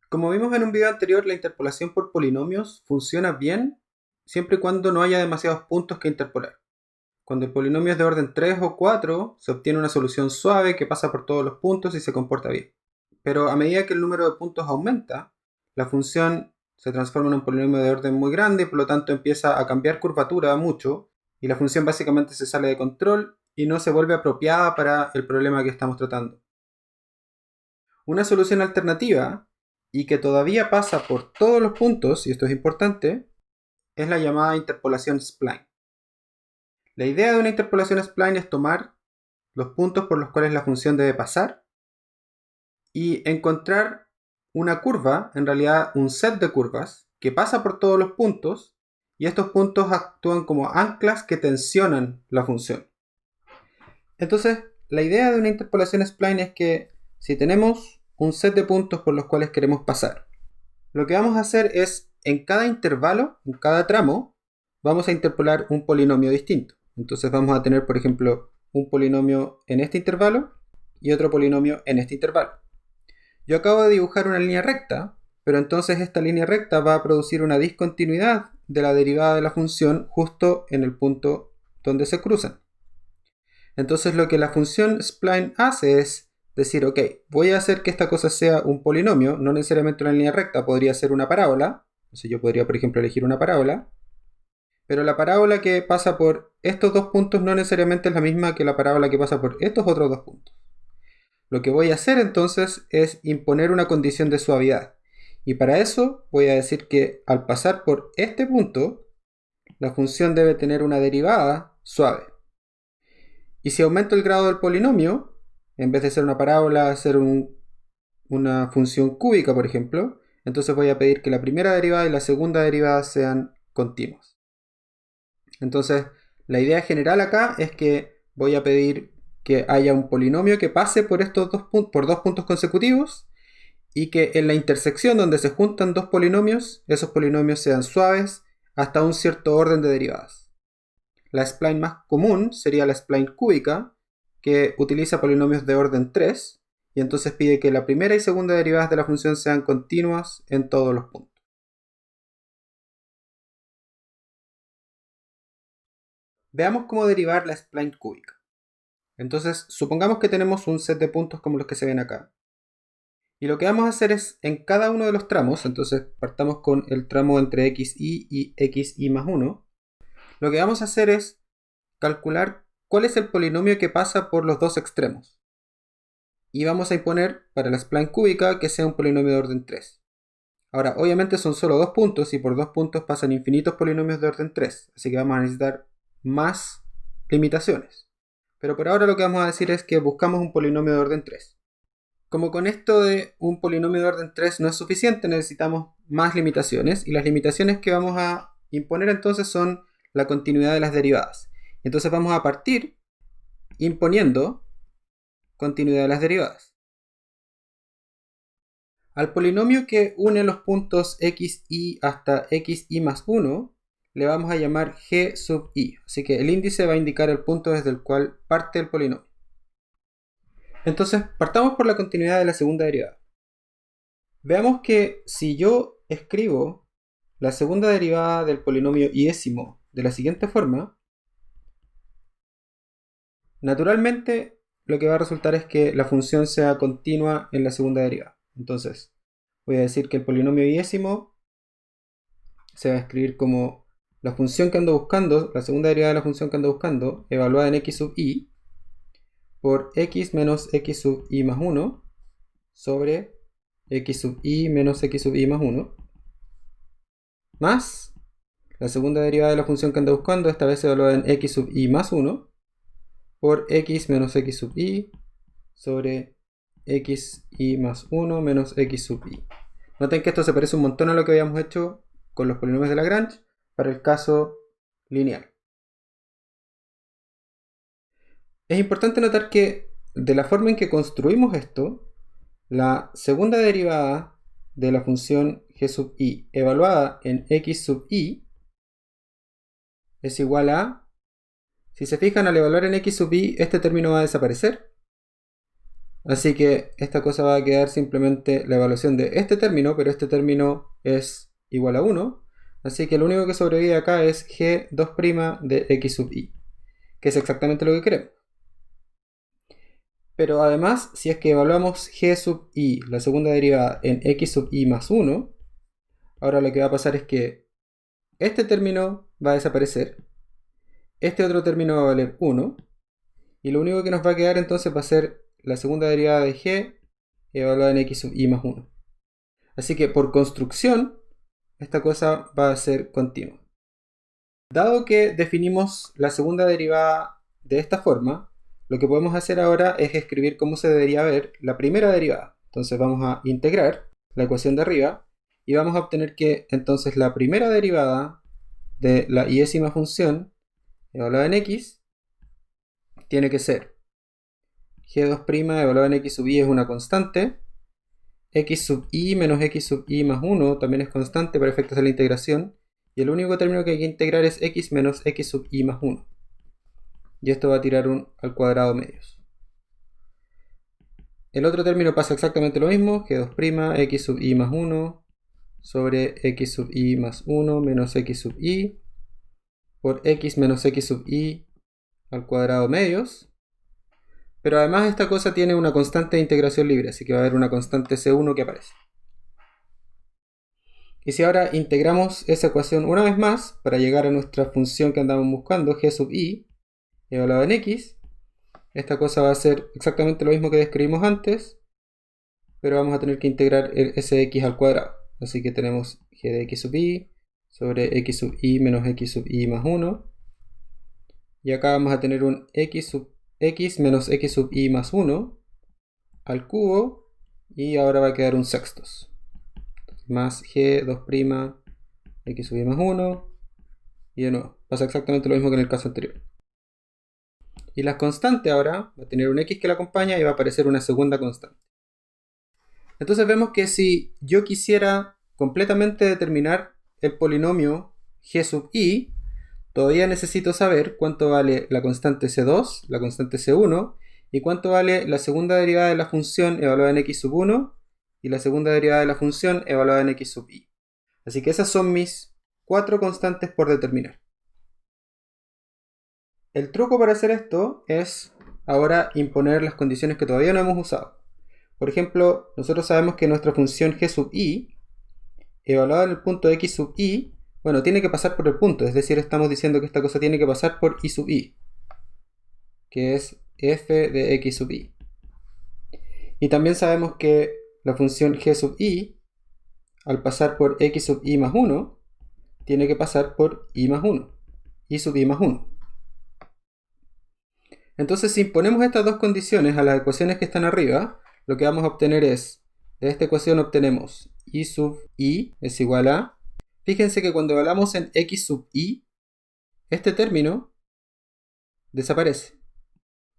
Como vimos en un video anterior, la interpolación por polinomios funciona bien siempre y cuando no haya demasiados puntos que interpolar. Cuando el polinomio es de orden 3 o 4, se obtiene una solución suave que pasa por todos los puntos y se comporta bien. Pero a medida que el número de puntos aumenta, la función se transforma en un polinomio de orden muy grande y por lo tanto empieza a cambiar curvatura mucho y la función básicamente se sale de control y no se vuelve apropiada para el problema que estamos tratando. Una solución alternativa, y que todavía pasa por todos los puntos, y esto es importante, es la llamada interpolación spline. La idea de una interpolación spline es tomar los puntos por los cuales la función debe pasar y encontrar una curva, en realidad un set de curvas, que pasa por todos los puntos y estos puntos actúan como anclas que tensionan la función. Entonces, la idea de una interpolación spline es que si tenemos un set de puntos por los cuales queremos pasar, lo que vamos a hacer es, en cada intervalo, en cada tramo, vamos a interpolar un polinomio distinto. Entonces vamos a tener, por ejemplo, un polinomio en este intervalo y otro polinomio en este intervalo. Yo acabo de dibujar una línea recta, pero entonces esta línea recta va a producir una discontinuidad de la derivada de la función justo en el punto donde se cruzan. Entonces lo que la función spline hace es decir, ok, voy a hacer que esta cosa sea un polinomio, no necesariamente una línea recta, podría ser una parábola. Entonces yo podría, por ejemplo, elegir una parábola. Pero la parábola que pasa por estos dos puntos no necesariamente es la misma que la parábola que pasa por estos otros dos puntos. Lo que voy a hacer entonces es imponer una condición de suavidad. Y para eso voy a decir que al pasar por este punto, la función debe tener una derivada suave. Y si aumento el grado del polinomio, en vez de ser una parábola, ser una función cúbica, por ejemplo, entonces voy a pedir que la primera derivada y la segunda derivada sean continuas. Entonces, la idea general acá es que voy a pedir que haya un polinomio que pase por estos por dos puntos consecutivos y que en la intersección donde se juntan dos polinomios, esos polinomios sean suaves hasta un cierto orden de derivadas. La spline más común sería la spline cúbica, que utiliza polinomios de orden 3, y entonces pide que la primera y segunda derivadas de la función sean continuas en todos los puntos. Veamos cómo derivar la spline cúbica. Entonces, supongamos que tenemos un set de puntos como los que se ven acá. Y lo que vamos a hacer es, en cada uno de los tramos, entonces partamos con el tramo entre xy y xy más 1, lo que vamos a hacer es calcular cuál es el polinomio que pasa por los dos extremos. Y vamos a imponer para la spline cúbica que sea un polinomio de orden 3. Ahora, obviamente son solo dos puntos y por dos puntos pasan infinitos polinomios de orden 3, así que vamos a necesitar más limitaciones. Pero por ahora lo que vamos a decir es que buscamos un polinomio de orden 3. Como con esto de un polinomio de orden 3 no es suficiente, necesitamos más limitaciones y las limitaciones que vamos a imponer entonces son la continuidad de las derivadas. Entonces vamos a partir imponiendo continuidad de las derivadas. Al polinomio que une los puntos xy hasta xy más 1 le vamos a llamar g sub i, así que el índice va a indicar el punto desde el cual parte el polinomio. Entonces partamos por la continuidad de la segunda derivada. Veamos que si yo escribo la segunda derivada del polinomio iésimo de la siguiente forma, naturalmente lo que va a resultar es que la función sea continua en la segunda derivada. Entonces voy a decir que el polinomio iésimo se va a escribir como la función que ando buscando, la segunda derivada de la función que ando buscando, evaluada en x sub i, por x menos x sub i más 1 sobre x sub i menos x sub i más 1, más la segunda derivada de la función que ando buscando, esta vez evaluada en x sub i más 1, por x menos x sub i sobre xi más 1 menos x sub i. Noten que esto se parece un montón a lo que habíamos hecho con los polinomios de Lagrange para el caso lineal. Es importante notar que de la forma en que construimos esto, la segunda derivada de la función g sub i evaluada en x sub i es igual a, si se fijan, al evaluar en x sub i este término va a desaparecer, Así que esta cosa va a quedar simplemente la evaluación de este término, pero este término es igual a 1. Así que lo único que sobrevive acá es g2' de x sub i, que es exactamente lo que queremos. Pero además, si es que evaluamos g sub i, la segunda derivada, en x sub i más 1, ahora lo que va a pasar es que este término va a desaparecer, este otro término va a valer 1, y lo único que nos va a quedar entonces va a ser la segunda derivada de g evaluada en x sub i más 1. Así que por construcción, esta cosa va a ser continua. Dado que definimos la segunda derivada de esta forma, lo que podemos hacer ahora es escribir cómo se debería ver la primera derivada. Entonces vamos a integrar la ecuación de arriba y vamos a obtener que entonces la primera derivada de la iésima función evaluada en x tiene que ser g2' evaluada en x sub i es una constante, x sub i menos x sub i más 1 también es constante para efectos de la integración, y el único término que hay que integrar es x menos x sub i más 1. Y esto va a tirar un al cuadrado medios. El otro término pasa exactamente lo mismo, g2' x sub i más 1 sobre x sub i más 1 menos x sub i por x menos x sub i al cuadrado medios. Pero además esta cosa tiene una constante de integración libre, así que va a haber una constante C1 que aparece. Y si ahora integramos esa ecuación una vez más, para llegar a nuestra función que andamos buscando, g sub i, evaluada en x, esta cosa va a ser exactamente lo mismo que describimos antes, pero vamos a tener que integrar ese x al cuadrado. Así que tenemos g de x sub i sobre x sub i menos x sub i más 1. Y acá vamos a tener un x menos x sub i más 1 al cubo, y ahora va a quedar un sextos. Más g2' x sub i más 1, y de nuevo, pasa exactamente lo mismo que en el caso anterior. Y la constante ahora va a tener un x que la acompaña y va a aparecer una segunda constante. Entonces vemos que si yo quisiera completamente determinar el polinomio g sub i, todavía necesito saber cuánto vale la constante c2, la constante c1, y cuánto vale la segunda derivada de la función evaluada en x sub 1 y la segunda derivada de la función evaluada en x sub i. Así que esas son mis 4 constantes por determinar. El truco para hacer esto es ahora imponer las condiciones que todavía no hemos usado. Por ejemplo, nosotros sabemos que nuestra función g sub i, evaluada en el punto x sub i, bueno, tiene que pasar por el punto, es decir, estamos diciendo que esta cosa tiene que pasar por i sub i, que es f de x sub i. Y también sabemos que la función g sub i, al pasar por x sub i más 1, tiene que pasar por i más 1, i sub i más 1. Entonces, si imponemos estas dos condiciones a las ecuaciones que están arriba, lo que vamos a obtener es, de esta ecuación obtenemos i sub i es igual a, fíjense que cuando hablamos en x sub i, este término desaparece.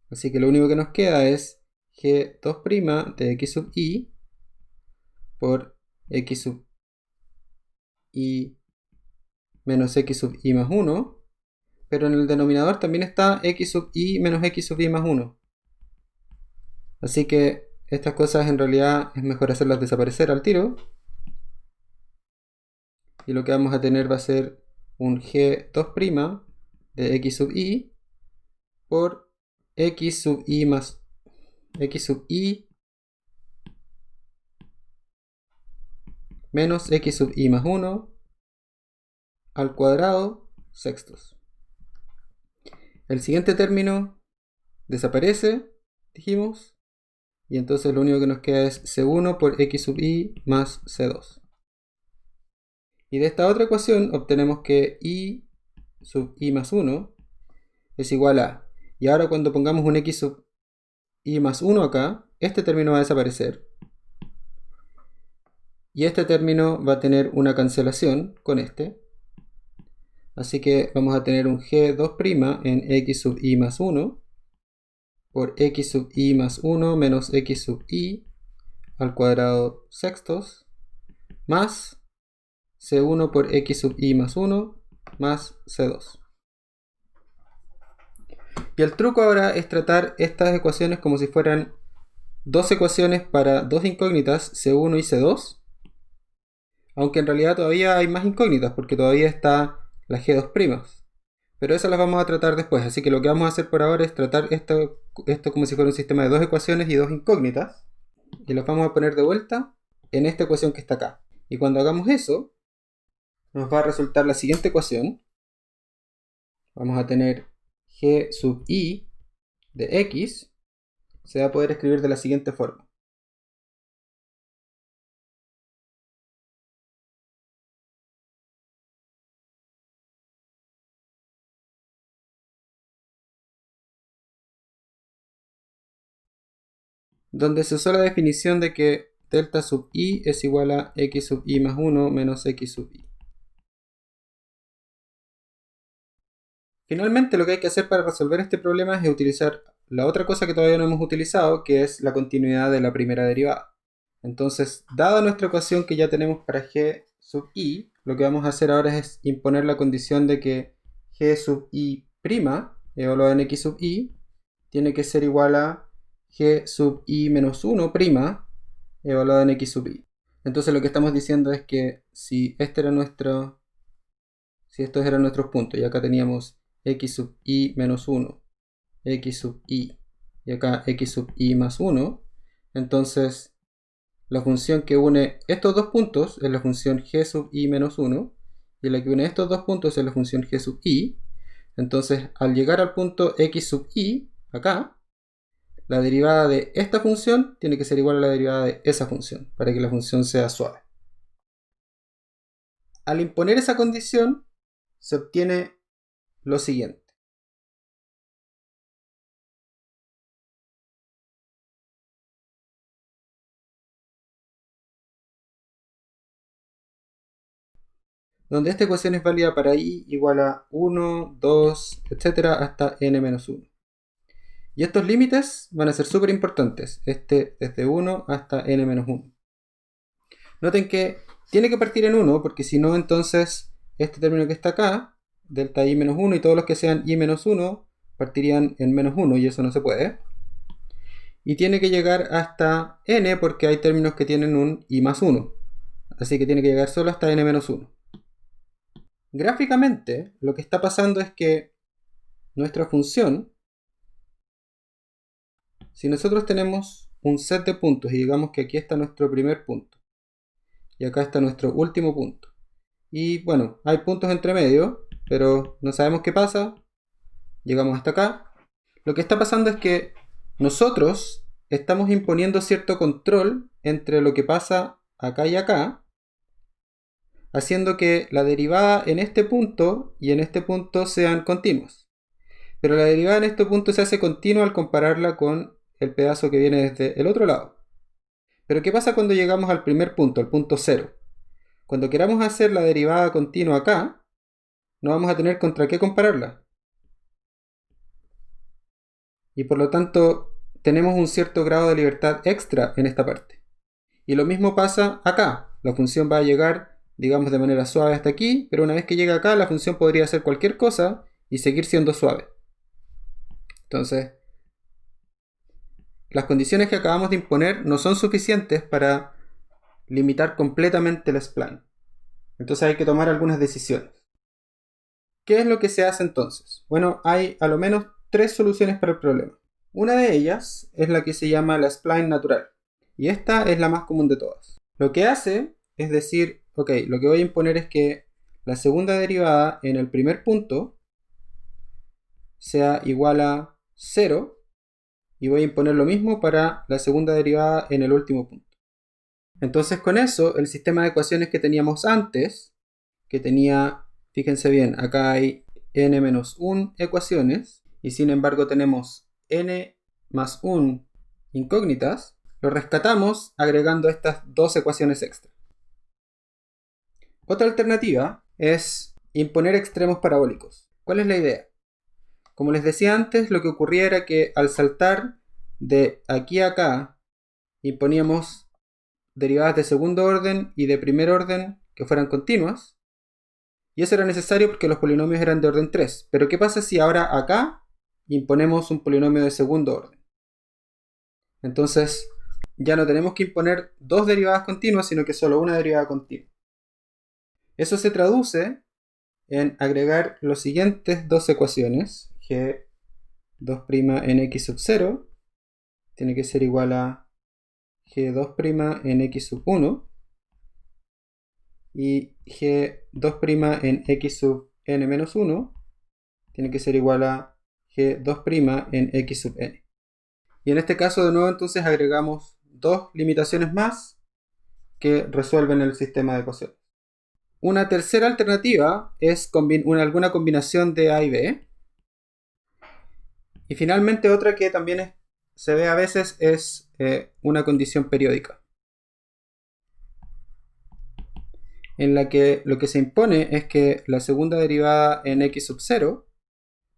Así que lo único que nos queda es g2' de x sub i por x sub i menos x sub i más 1, pero en el denominador también está x sub i menos x sub i más 1. Así que estas cosas en realidad es mejor hacerlas desaparecer al tiro. Y lo que vamos a tener va a ser un g2' de x sub i por x sub i más x sub i menos x sub i más 1 al cuadrado sextos. El siguiente término desaparece, dijimos, y entonces lo único que nos queda es c1 por x sub i más c2. Y de esta otra ecuación obtenemos que i sub i más 1 es igual a, y ahora cuando pongamos un x sub i más 1 acá, este término va a desaparecer, y este término va a tener una cancelación con este, así que vamos a tener un g2' en x sub i más 1 por x sub i más 1 menos x sub i al cuadrado sextos más c1 por x sub i más 1 más c2. Y el truco ahora es tratar estas ecuaciones como si fueran dos ecuaciones para dos incógnitas, C1 y C2. Aunque en realidad todavía hay más incógnitas, porque todavía está la G2'. Pero esas las vamos a tratar después, así que lo que vamos a hacer por ahora es tratar esto como si fuera un sistema de dos ecuaciones y dos incógnitas. Y las vamos a poner de vuelta en esta ecuación que está acá. Y cuando hagamos eso, nos va a resultar la siguiente ecuación. Vamos a tener G sub i de x. Se va a poder escribir de la siguiente forma. Donde se usó la definición de que delta sub i es igual a x sub i más 1 menos x sub i. Finalmente, lo que hay que hacer para resolver este problema es utilizar la otra cosa que todavía no hemos utilizado, que es la continuidad de la primera derivada. Entonces, dada nuestra ecuación que ya tenemos para g sub i, lo que vamos a hacer ahora es imponer la condición de que g sub i' evaluada en x sub i tiene que ser igual a g sub i menos 1' evaluada en x sub i. Entonces lo que estamos diciendo es que si estos eran nuestros puntos, y acá teníamos x sub i menos 1, x sub i, y acá x sub i más 1, entonces la función que une estos dos puntos es la función g sub i menos 1, y la que une estos dos puntos es la función g sub i. Entonces, al llegar al punto x sub i, acá, la derivada de esta función tiene que ser igual a la derivada de esa función, para que la función sea suave. Al imponer esa condición, se obtiene lo siguiente. Donde esta ecuación es válida para i igual a 1, 2, etc. hasta n-1. Y estos límites van a ser súper importantes, desde 1 hasta n-1. Noten que tiene que partir en 1, porque si no, entonces este término que está acá, delta i menos 1, y todos los que sean i menos 1, partirían en menos 1, y eso no se puede. Y tiene que llegar hasta n, porque hay términos que tienen un i más 1. Así que tiene que llegar solo hasta n menos 1. Gráficamente, lo que está pasando es que nuestra función, si nosotros tenemos un set de puntos y digamos que aquí está nuestro primer punto y acá está nuestro último punto, y bueno, hay puntos entre medio, pero no sabemos qué pasa, llegamos hasta acá, lo que está pasando es que nosotros estamos imponiendo cierto control entre lo que pasa acá y acá, haciendo que la derivada en este punto y en este punto sean continuos. Pero la derivada en este punto se hace continua al compararla con el pedazo que viene desde el otro lado. Pero ¿qué pasa cuando llegamos al primer punto, al punto 0? Cuando queramos hacer la derivada continua acá, no vamos a tener contra qué compararla. Y por lo tanto, tenemos un cierto grado de libertad extra en esta parte. Y lo mismo pasa acá. La función va a llegar, digamos, de manera suave hasta aquí, pero una vez que llega acá, la función podría hacer cualquier cosa y seguir siendo suave. Entonces, las condiciones que acabamos de imponer no son suficientes para limitar completamente el spline. Entonces hay que tomar algunas decisiones. ¿Qué es lo que se hace entonces? Bueno, hay a lo menos tres soluciones para el problema. Una de ellas es la que se llama la spline natural. Y esta es la más común de todas. Lo que hace es decir, ok, lo que voy a imponer es que la segunda derivada en el primer punto sea igual a 0, y voy a imponer lo mismo para la segunda derivada en el último punto. Entonces con eso, el sistema de ecuaciones que teníamos antes, que tenía, fíjense bien, acá hay n-1 ecuaciones, y sin embargo tenemos n más 1 incógnitas, lo rescatamos agregando estas dos ecuaciones extra. Otra alternativa es imponer extremos parabólicos. ¿Cuál es la idea? Como les decía antes, lo que ocurría era que al saltar de aquí a acá, imponíamos derivadas de segundo orden y de primer orden que fueran continuas. Y eso era necesario porque los polinomios eran de orden 3. Pero ¿qué pasa si ahora acá imponemos un polinomio de segundo orden? Entonces, ya no tenemos que imponer dos derivadas continuas, sino que solo una derivada continua. Eso se traduce en agregar las siguientes dos ecuaciones. G2' en x sub 0 tiene que ser igual a G2' en x sub 1 y G2' en x sub n menos 1 tiene que ser igual a G2' en x sub n. Y en este caso de nuevo entonces agregamos dos limitaciones más que resuelven el sistema de ecuaciones. Una tercera alternativa es alguna combinación de A y B. Y finalmente otra que también se ve a veces es una condición periódica, en la que lo que se impone es que la segunda derivada en x sub 0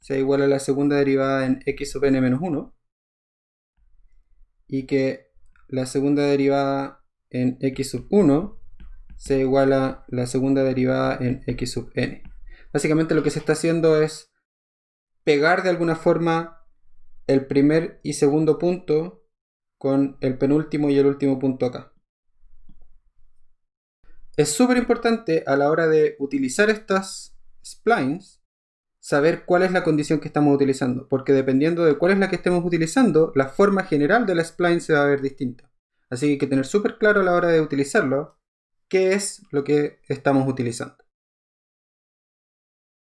sea igual a la segunda derivada en x sub n menos 1 y que la segunda derivada en x sub 1 sea igual a la segunda derivada en x sub n. Básicamente lo que se está haciendo es pegar de alguna forma el primer y segundo punto con el penúltimo y el último punto acá. Es súper importante a la hora de utilizar estas splines saber cuál es la condición que estamos utilizando, porque dependiendo de cuál es la que estemos utilizando, la forma general de la spline se va a ver distinta. Así que hay que tener súper claro a la hora de utilizarlo qué es lo que estamos utilizando.